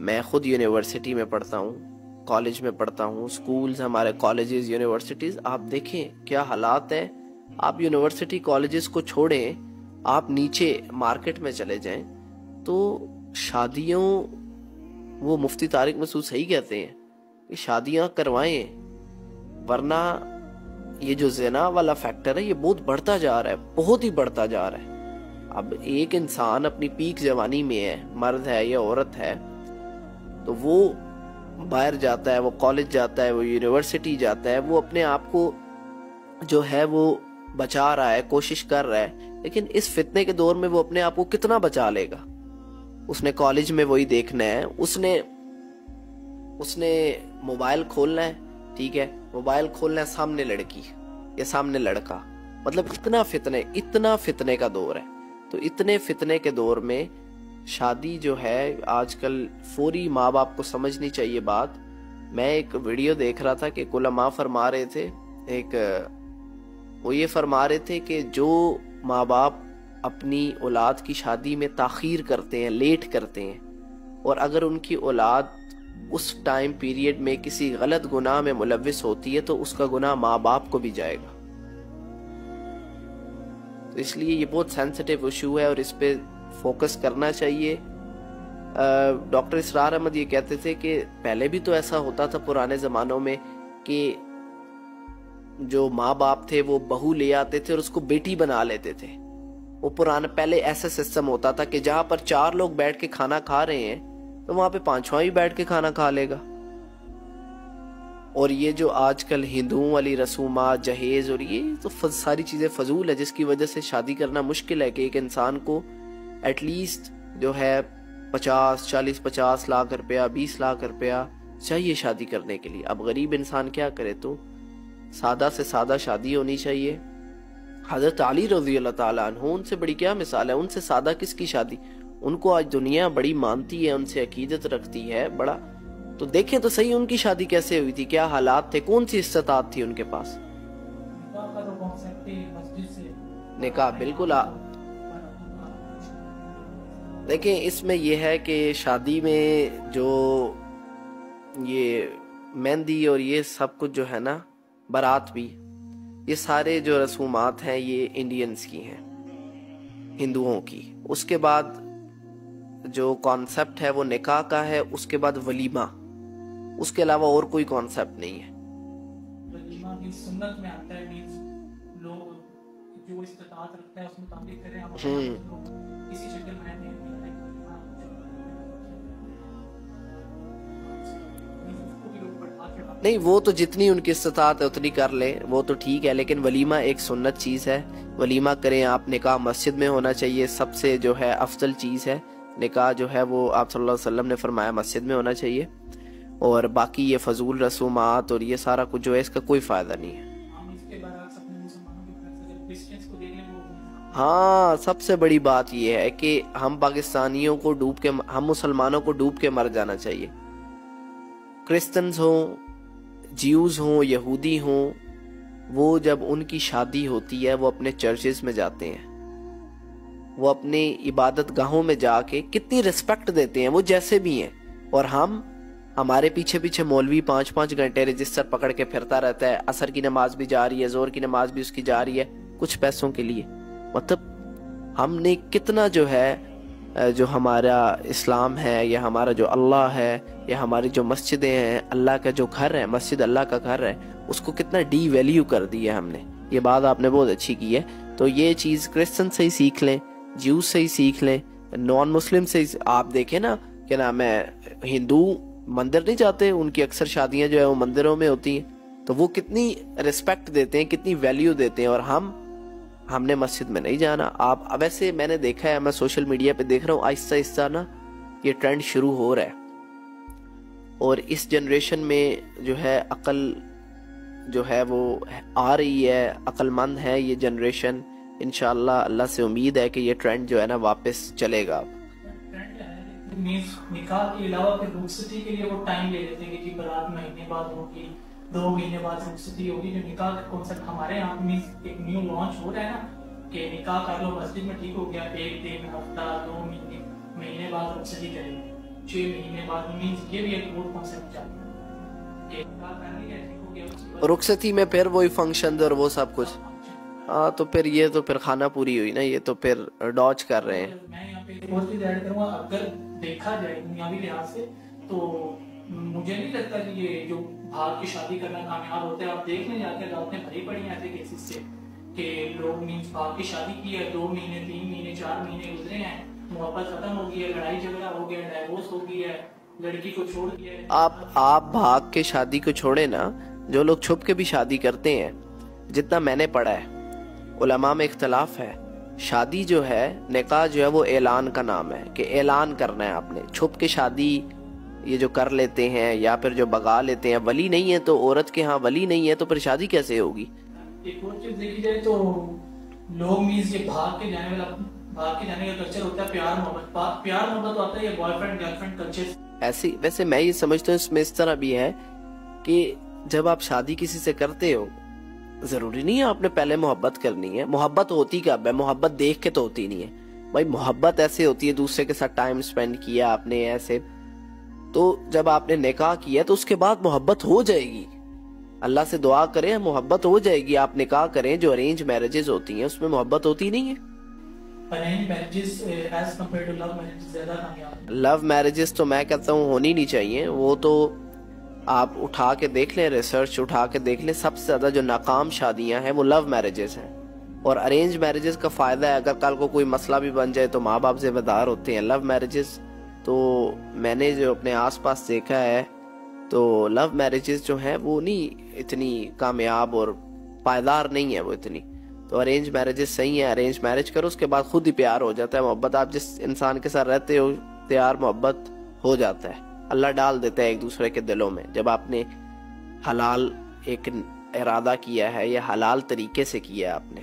میں خود یونیورسٹی میں پڑھتا ہوں، کالج میں پڑھتا ہوں، سکولز ہمارے کالجز یونیورسٹیز، آپ دیکھیں کیا حالات ہیں. آپ یونیورسٹی کالجز کو چھوڑیں، آپ نیچے مارکیٹ میں چلے جائیں تو شادیوں، وہ مفتی طارق مسعود صحیح کہتے ہیں کہ شادیاں کروائیں، ورنہ یہ جو زنا والا فیکٹر ہے یہ بہت بڑھتا جا رہا ہے، بہت ہی بڑھتا جا رہا ہے. اب ایک انسان اپنی پیک جوانی میں ہے، مرد ہے یا عورت ہے، تو وہ باہر جاتا ہے، وہ کالج جاتا ہے، وہ یونیورسٹی جاتا ہے، وہ اپنے آپ کو جو ہے وہ بچا رہا ہے، کوشش کر رہا ہے، لیکن اس فتنے کے دور میں وہ اپنے آپ کو کتنا بچا لے گا؟ اس نے کالج میں وہی دیکھنا ہے، اس نے موبائل کھولنا ہے، ٹھیک ہے، موبائل کھولنا ہے، سامنے لڑکی یا سامنے لڑکا، مطلب اتنا فتنے کا دور ہے. تو اتنے فتنے کے دور میں شادی جو ہے آج کل فوری ماں باپ کو سمجھنی چاہیے بات. میں ایک ویڈیو دیکھ رہا تھا کہ علماء فرما رہے تھے، وہ یہ فرما رہے تھے کہ جو ماں باپ اپنی اولاد کی شادی میں تاخیر کرتے ہیں، لیٹ کرتے ہیں، اور اگر ان کی اولاد اس ٹائم پیریڈ میں کسی غلط گناہ میں ملوث ہوتی ہے تو اس کا گناہ ماں باپ کو بھی جائے گا. تو اس لیے یہ بہت سینسٹیو ایشو ہے اور اس پہ فوکس کرنا چاہیے. ڈاکٹر اسرار احمد یہ کہتے تھے کہ پہلے بھی تو ایسا ہوتا تھا پرانے زمانوں میں کہ جو ماں باپ تھے وہ بہو لے آتے تھے اور اس کو بیٹی بنا لیتے تھے. وہ پہلے ایسا سسٹم ہوتا تھا کہ جہاں پر 4 لوگ بیٹھ کے کھانا کھا رہے ہیں تو وہاں پہ 5واں بھی بیٹھ کے کھانا کھا لے گا. اور یہ جو آج کل ہندوؤں والی رسومات، جہیز، اور یہ تو ساری چیزیں فضول ہے، جس کی وجہ سے شادی کرنا مشکل ہے کہ ایک انسان کو ایٹ لیسٹ جو ہے 50 لاکھ روپیہ، 20 لاکھ روپیہ چاہیے شادی کرنے کے لیے. اب غریب انسان کیا کرے؟ تو سادہ سے سادہ شادی ہونی چاہیے. حضرت علی رضی اللہ تعالیٰ عنہ، ان سے بڑی کیا مثال ہے، ان سے سادہ کس کی شادی؟ ان کو آج دنیا بڑی مانتی ہے، ان سے عقیدت رکھتی ہے بڑا. تو دیکھیں تو صحیح ان کی شادی کیسے ہوئی تھی، کیا حالات تھے، کون سی استطاعت تھی ان کے پاس. نکاح بالکل دیکھیں اس میں یہ ہے کہ شادی میں جو یہ مہندی اور یہ سب کچھ جو ہے نا، بارات بھی، یہ سارے جو رسومات ہیں یہ انڈینز کی ہیں، ہندوؤں کی. اس کے بعد جو کانسیپٹ ہے وہ نکاح کا ہے، اس کے بعد ولیمہ، اس کے علاوہ اور کوئی کانسیپٹ نہیں ہے. ولیمہ بھی سنت میں آتا ہے، مینز لوگ جو استطاعت رکھتا ہے اس مطابق کریں. کسی شکل میں نہیں، وہ تو جتنی ان کی استطاعت ہے اتنی کر لیں، وہ تو ٹھیک ہے، لیکن ولیمہ ایک سنت چیز ہے، ولیمہ کریں آپ. نکاح مسجد میں ہونا چاہیے، سب سے جو ہے افضل چیز ہے. نکاح جو ہے وہ آپ صلی اللہ علیہ وسلم نے فرمایا مسجد میں ہونا چاہیے. اور باقی یہ فضول رسومات اور یہ سارا کچھ جو ہے اس کا کوئی فائدہ نہیں ہے. ہاں، سب سے بڑی بات یہ ہے کہ ہم پاکستانیوں کو ہم مسلمانوں کو ڈوب کے مر جانا چاہیے. کرسچنز ہوں، جیوز ہوں، یہودی ہوں، وہ جب ان کی شادی ہوتی ہے وہ اپنے چرچز میں جاتے ہیں، وہ اپنی عبادت گاہوں میں جا کے کتنی رسپیکٹ دیتے ہیں، وہ جیسے بھی ہیں. اور ہمارے پیچھے مولوی 5 گھنٹے رجسٹر پکڑ کے پھرتا رہتا ہے، عصر کی نماز بھی جا رہی ہے، زور کی نماز بھی اس کی جا رہی ہے، کچھ پیسوں کے لیے. مطلب ہم نے کتنا جو ہے، جو ہمارا اسلام ہے یا ہمارا جو اللہ ہے یا ہماری جو مسجدیں ہیں، اللہ کا جو گھر ہے، مسجد اللہ کا گھر ہے، اس کو کتنا ڈی ویلیو کر دیا ہم نے. یہ بات آپ نے بہت اچھی کی ہے. تو یہ چیز کرسچن سے ہی سیکھ لیں، جیوز سے ہی سیکھ لیں، نان مسلم سے ہی. آپ دیکھیں نا، کیا نام ہے، ہندو مندر نہیں جاتے، ان کی اکثر شادیاں جو ہے وہ مندروں میں ہوتی ہیں، تو وہ کتنی رسپیکٹ دیتے ہیں، کتنی ویلیو دیتے ہیں. اور ہم نے مسجد میں نہیں جانا. آپ ویسے میں نے دیکھا ہے، میں سوشل میڈیا پہ دیکھ رہا ہوں، آہستہ آہستہ نا یہ ٹرینڈ شروع ہو رہا ہے. اور اس جنریشن میں جو ہے عقل جو ہے وہ آ رہی ہے، عقل مند ہے یہ جنریشن. انشاءاللہ اللہ سے امید ہے کہ یہ ٹرینڈ جو ہے نا واپس چلے گا. نکاح کے علاوہ پھر رخصتی کے لیے وہ ٹائم لے لیتے ہیں کہ بارات مہینے بعد ہوگی، 2 مہینے بعد رخصتی ہوگی. جو نکاح کا کانسیپٹ ہمارے یہاں مینز ایک نیو لانچ ہو رہا ہے نا کہ نکاح کر لو مسجد میں، ٹھیک ہو گیا، 1 دن، ہفتہ، 2 مہینے بعد رخصتی کریں. 6 مہینے بعد مینز یہ بھی ایک بہت کانسیپٹ چاہتا ہے کہ نکاح کرنے کا ایسے ہو گیا رخصتی میں پھر وہی فنکشن اور وہ سب کچھ. ہاں تو پھر یہ تو پھر خانہ پوری ہوئی نا, یہ تو پھر ڈاج کر رہے ہیں. میں یہاں پہ اور چیز ایڈ کروں گا, اگر دیکھا جائے دنیاوی لحاظ سے تو مجھے نہیں لگتا کہ یہ جو بھاگ کی شادی کرنا کامیاب ہوتا ہے. آپ دیکھ لیں جا کے آپ نے بھری پڑی ہیں ایسے کیسز سے کہ لوگ مینس بھاگ کی شادی کی ہے, 2 مہینے 3 مہینے 4 مہینے گزرے ہیں, محبت ختم ہو گئی ہے, لڑائی جھگڑا ہو گیا, ڈائیورس ہو گئی ہے, لڑکی کو چھوڑ دیا ہے. آپ بھاگ کے شادی کو چھوڑے نا, جو لوگ چھپ کے بھی شادی کرتے ہیں, جتنا میں نے پڑھا ہے علماء میں اختلاف ہے, شادی جو ہے نکاح جو ہے وہ اعلان کا نام ہے کہ اعلان کرنا ہے آپ نے. چھپ کے شادی یہ جو کر لیتے ہیں یا پھر جو بگا لیتے ہیں, ولی نہیں ہے تو عورت کے ہاں ولی نہیں ہے تو پھر شادی کیسے ہوگی؟ ایک اور چیز دیکھی جائے تو لوگ مینس یہ بھاگ کے جانے کا کلچر ہوتا ہے پیار محبت ہوتا ہے, یہ boy friend girl friend culture. ایسی ویسے میں یہ سمجھتا ہوں اس میں اس طرح بھی ہے کہ جب آپ شادی کسی سے کرتے ہو, ضروری نہیں ہے آپ نے پہلے محبت کرنی ہے. محبت ہوتی کب ہے؟ محبت دیکھ کے تو ہوتی نہیں ہے بھائی. محبت ایسے ہوتی ہے دوسرے کے ساتھ ٹائم سپینڈ کیا آپ نے ایسے, تو جب آپ نے نکاح کیا تو اس کے بعد محبت ہو جائے گی. اللہ سے دعا کریں محبت ہو جائے گی. آپ نکاح کریں, جو ارینج میرجز ہوتی ہیں اس میں محبت ہوتی نہیں ہے. Arrange marriages as compare to love marriages زیادہ کامیاب. لو میرجز تو میں کہتا ہوں ہونی نہیں چاہیے. وہ تو آپ اٹھا کے دیکھ لیں, ریسرچ اٹھا کے دیکھ لیں, سب سے زیادہ جو ناکام شادیاں ہیں وہ لو میرجز ہیں. اور ارینج میرجز کا فائدہ ہے اگر کل کو کوئی مسئلہ بھی بن جائے تو ماں باپ ذمہ دار ہوتے ہیں. لو میرجز تو میں نے جو اپنے آس پاس دیکھا ہے تو لو میرجز جو ہیں وہ نہیں اتنی کامیاب اور پائیدار نہیں ہے وہ اتنی. تو ارینج میرجز صحیح ہے, ارینج میرج کرو, اس کے بعد خود ہی پیار ہو جاتا ہے, محبت. آپ جس انسان کے ساتھ رہتے ہو پیار محبت ہو جاتا ہے, اللہ ڈال دیتا ہے ایک دوسرے کے دلوں میں. جب آپ نے حلال ایک ارادہ کیا ہے یا حلال طریقے سے کیا ہے آپ نے,